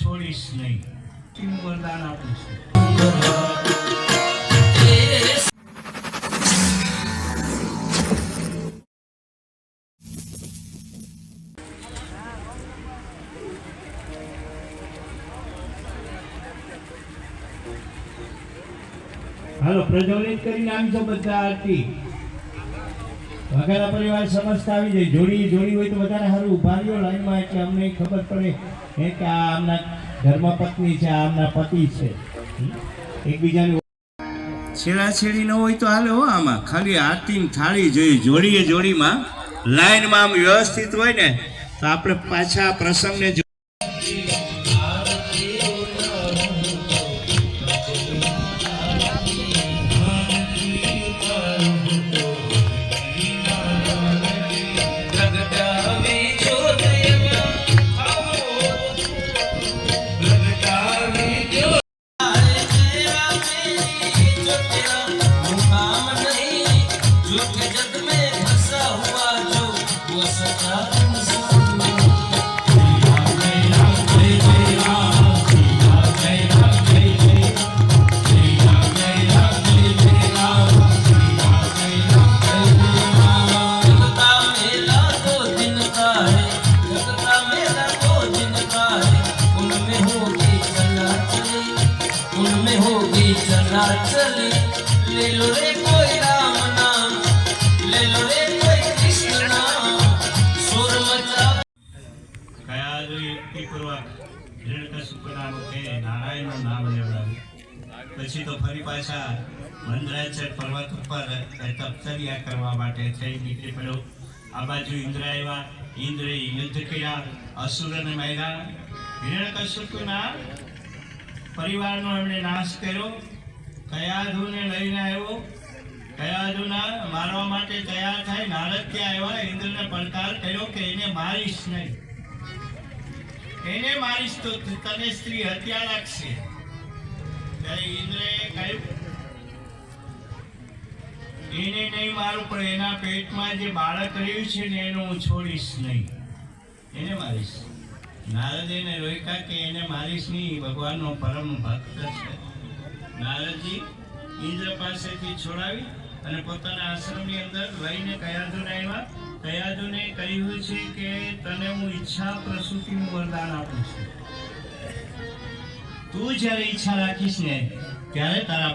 છોડીશ નહીં. હું વરદાન આપું છું. હાલો પ્રજ્વલિત કરીને આવી જાઓ બધા આરતી. વઘારા પરિવાર સમસ્ત આવી જાય. જોડી હોય તો વધારે સારું. ઉભા રહ્યો લાઈનમાં, એટલે અમને ખબર પડે કે આ આમના ધર્મપત્ની છે, આ આમના પતિ છે. એકબીજાની છેડાછેડી ન હોય તો હાલે હો. આમાં ખાલી આરતીની થાળી જોઈએ. જોડીમાં લાઈનમાં આમ વ્યવસ્થિત હોય ને તો આપણે પાછા પ્રસંગને નારાયણનું નામ લેવડાવ્યું. પછી તો ફરી પાછા મંદરાચલ પર્વત ઉપર તપચર્યા કરવા માટે થઈ નીકળી પડ્યો. આ બાજુ ઇન્દ્ર આવ્યા. ઇન્દ્રે યુદ્ધ કર્યા, અસુરને માર્યા. હિરણ્યકશિપુના પરિવારનો એમણે નાશ કર્યો. કયાધુને લઈને આવ્યો. કયાધુના મારવા માટે તૈયાર થાય. નારદ ત્યાં આવ્યા. ઇન્દ્રને પડકાર કર્યો કે એને મારીશ નહીં. એને મારીશ તો તને સ્ત્રી હત્યા લાગશે. ત્યારે ઇન્દ્રએ કહ્યું એને નહીં મારું, પણ એના પેટમાં જે બાળક રહ્યું છે ને એને હું છોડીશ નહીં, એને મારીશ. નારદ એને રોક્યા કે એને મારીશ નહીં, ભગવાનનો પરમ ભક્ત છે. નારદજી ઇન્દ્ર પાસેથી છોડાવી અને પોતાના આશ્રમની અંદર લઈને કયાધુને આવ્યા. કયાધુને કહ્યું છે કે તને હું ઈચ્છા પ્રસૂતિનું વરદાન આપું છું. તું જ્યારે ઈચ્છા રાખીશ ને ત્યારે તારા